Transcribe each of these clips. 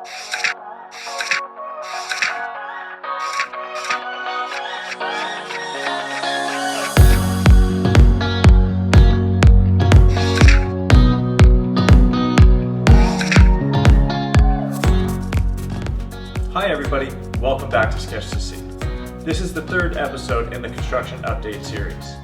Hi everybody, welcome back to Sketch to See. This is the third episode in the construction update series.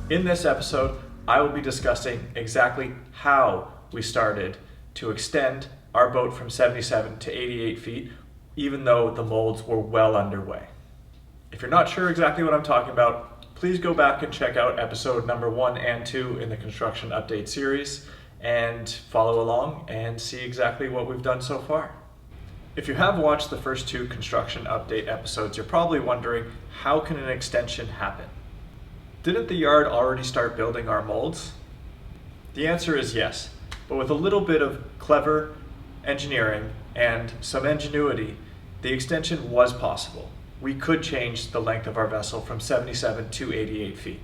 In this episode, I will be discussing exactly how we started to extend our boat from 77 to 88 feet, even though the molds were well underway. If you're not sure exactly what I'm talking about, please go back and check out episode number 1 and 2 in the construction update series and follow along and see exactly what we've done so far. If you have watched the first 2 construction update episodes, you're probably wondering, how can an extension happen? Didn't the yard already start building our molds? The answer is yes, but with a little bit of clever engineering and some ingenuity, the extension was possible. We could change the length of our vessel from 77 to 88 feet.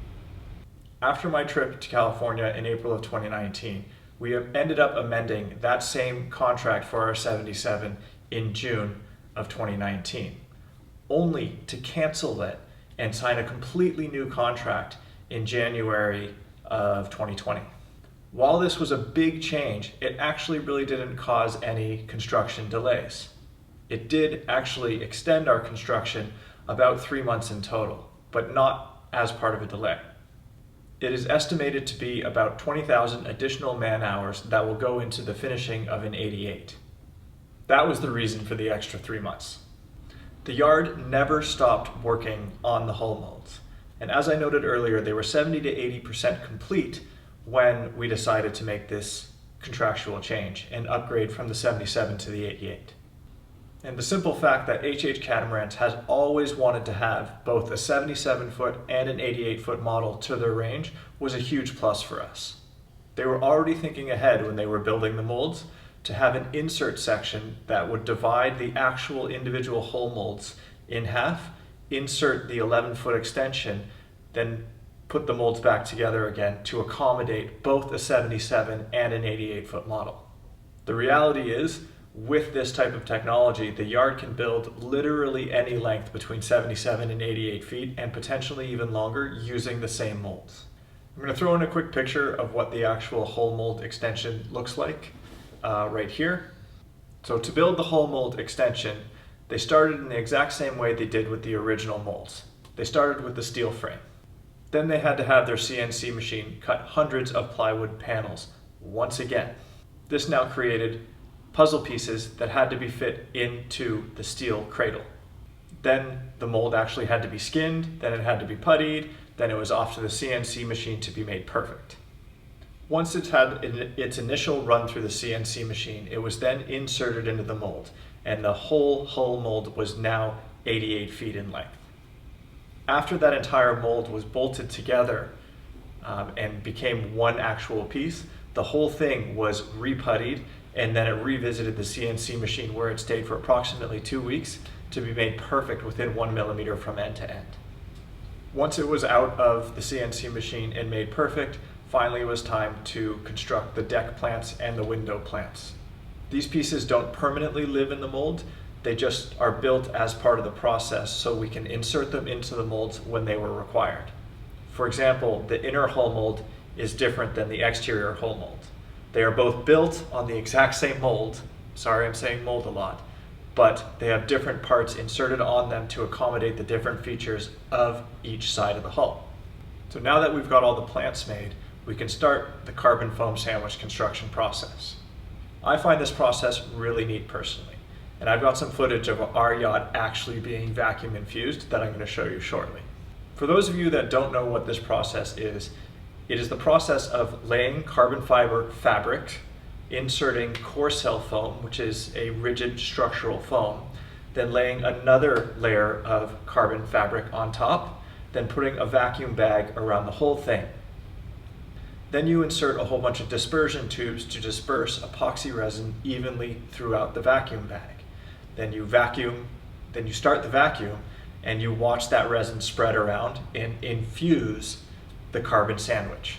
After my trip to California in April of 2019, we have ended up amending that same contract for our 77 in June of 2019, only to cancel it and sign a completely new contract in January of 2020. While this was a big change, it actually really didn't cause any construction delays. It did actually extend our construction about 3 months in total, but not as part of a delay. It is estimated to be about 20,000 additional man-hours that will go into the finishing of an 88. That was the reason for the extra 3 months. The yard never stopped working on the hull molds. And as I noted earlier, they were 70 to 80% complete when we decided to make this contractual change and upgrade from the 77 to the 88. And the simple fact that HH Catamarans has always wanted to have both a 77-foot and an 88-foot model to their range was a huge plus for us. They were already thinking ahead when they were building the molds to have an insert section that would divide the actual individual hull molds in half, insert the 11-foot extension, then put the molds back together again to accommodate both a 77 and an 88-foot model. The reality is, with this type of technology, the yard can build literally any length between 77 and 88 feet and potentially even longer using the same molds. I'm going to throw in a quick picture of what the actual hull mold extension looks like right here. So to build the hull mold extension, they started in the exact same way they did with the original molds. They started with the steel frame. Then they had to have their CNC machine cut hundreds of plywood panels once again. This now created puzzle pieces that had to be fit into the steel cradle. Then the mold actually had to be skinned, then it had to be puttied, then it was off to the CNC machine to be made perfect. Once it had its initial run through the CNC machine, it was then inserted into the mold, and the whole hull mold was now 88 feet in length. After that entire mold was bolted together and became one actual piece, the whole thing was re-puttied, and then it revisited the CNC machine where it stayed for approximately 2 weeks to be made perfect within 1 millimeter from end to end. Once it was out of the CNC machine and made perfect, finally it was time to construct the deck plants and the window plants. These pieces don't permanently live in the mold, they just are built as part of the process so we can insert them into the molds when they were required. For example, the inner hull mold is different than the exterior hull mold. They are both built on the exact same mold, sorry I'm saying mold a lot, but they have different parts inserted on them to accommodate the different features of each side of the hull. So now that we've got all the plants made, we can start the carbon foam sandwich construction process. I find this process really neat personally, and I've got some footage of our yacht actually being vacuum infused that I'm going to show you shortly. For those of you that don't know what this process is, it is the process of laying carbon fiber fabric, inserting core cell foam, which is a rigid structural foam, then laying another layer of carbon fabric on top, then putting a vacuum bag around the whole thing. Then you insert a whole bunch of dispersion tubes to disperse epoxy resin evenly throughout the vacuum bag. Then you start the vacuum, and you watch that resin spread around and infuse the carbon sandwich.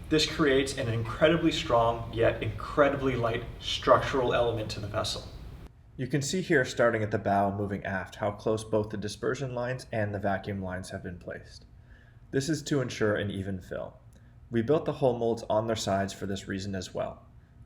This creates an incredibly strong yet incredibly light structural element to the vessel. You can see here, starting at the bow moving aft, how close both the dispersion lines and the vacuum lines have been placed. This is to ensure an even fill. We built the hull molds on their sides for this reason as well.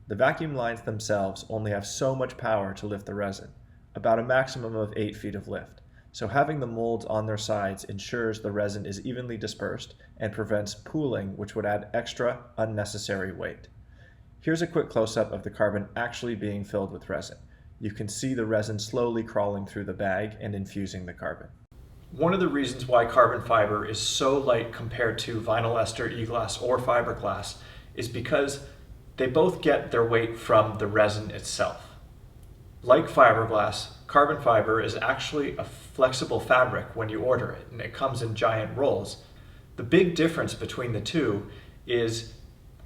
The vacuum lines themselves only have so much power to lift the resin, about a maximum of 8 feet of lift, so having the molds on their sides ensures the resin is evenly dispersed and prevents pooling, which would add extra, unnecessary weight. Here's a quick close-up of the carbon actually being filled with resin. You can see the resin slowly crawling through the bag and infusing the carbon. One of the reasons why carbon fiber is so light compared to vinyl ester, e-glass, or fiberglass is because they both get their weight from the resin itself. Like fiberglass, carbon fiber is actually a flexible fabric when you order it, and it comes in giant rolls. The big difference between the two is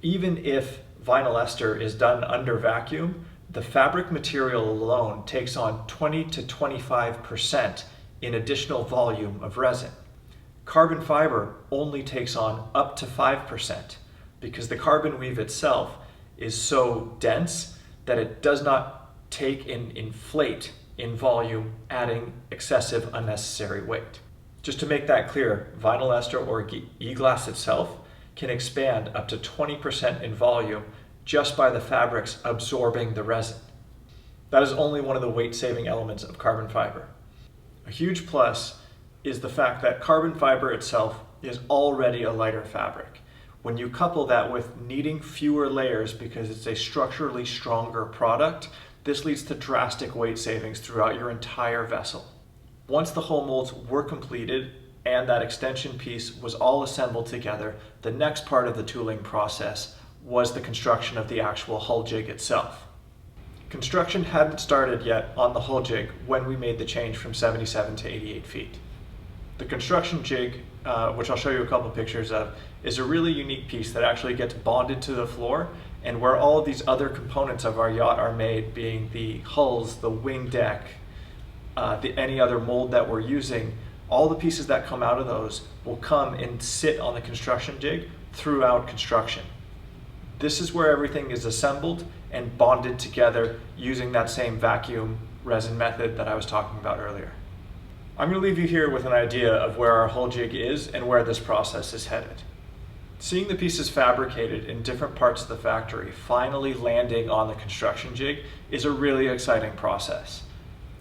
even if vinyl ester is done under vacuum, the fabric material alone takes on 20 to 25% in additional volume of resin. Carbon fiber only takes on up to 5% because the carbon weave itself is so dense that it does not take and inflate in volume, adding excessive unnecessary weight. Just to make that clear, vinyl ester or e-glass itself can expand up to 20% in volume just by the fabrics absorbing the resin. That is only one of the weight-saving elements of carbon fiber. A huge plus is the fact that carbon fiber itself is already a lighter fabric. When you couple that with needing fewer layers because it's a structurally stronger product, this leads to drastic weight savings throughout your entire vessel. Once the hull molds were completed and that extension piece was all assembled together, the next part of the tooling process was the construction of the actual hull jig itself. Construction hadn't started yet on the hull jig when we made the change from 77 to 88 feet. The construction jig, which I'll show you a couple pictures of, is a really unique piece that actually gets bonded to the floor, and where all of these other components of our yacht are made, being the hulls, the wing deck, any other mold that we're using, all the pieces that come out of those will come and sit on the construction jig throughout construction. This is where everything is assembled and bonded together using that same vacuum resin method that I was talking about earlier. I'm going to leave you here with an idea of where our hull jig is and where this process is headed. Seeing the pieces fabricated in different parts of the factory finally landing on the construction jig is a really exciting process.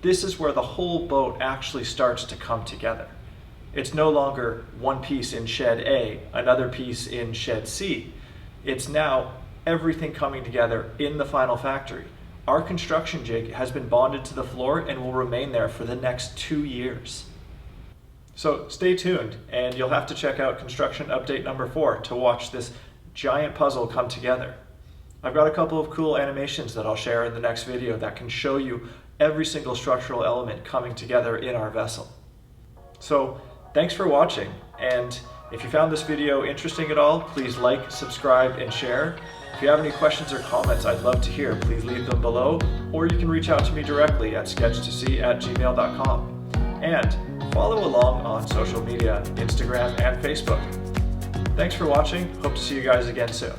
This is where the whole boat actually starts to come together. It's no longer one piece in shed A, another piece in shed C. It's now everything coming together in the final factory. Our construction jig has been bonded to the floor and will remain there for the next 2 years. So stay tuned, and you'll have to check out construction update number 4 to watch this giant puzzle come together. I've got a couple of cool animations that I'll share in the next video that can show you every single structural element coming together in our vessel. So thanks for watching, and if you found this video interesting at all, please like, subscribe, and share. If you have any questions or comments, I'd love to hear. Please leave them below, or you can reach out to me directly at sketch2see@gmail.com. And follow along on social media, Instagram and Facebook. Thanks for watching. Hope to see you guys again soon.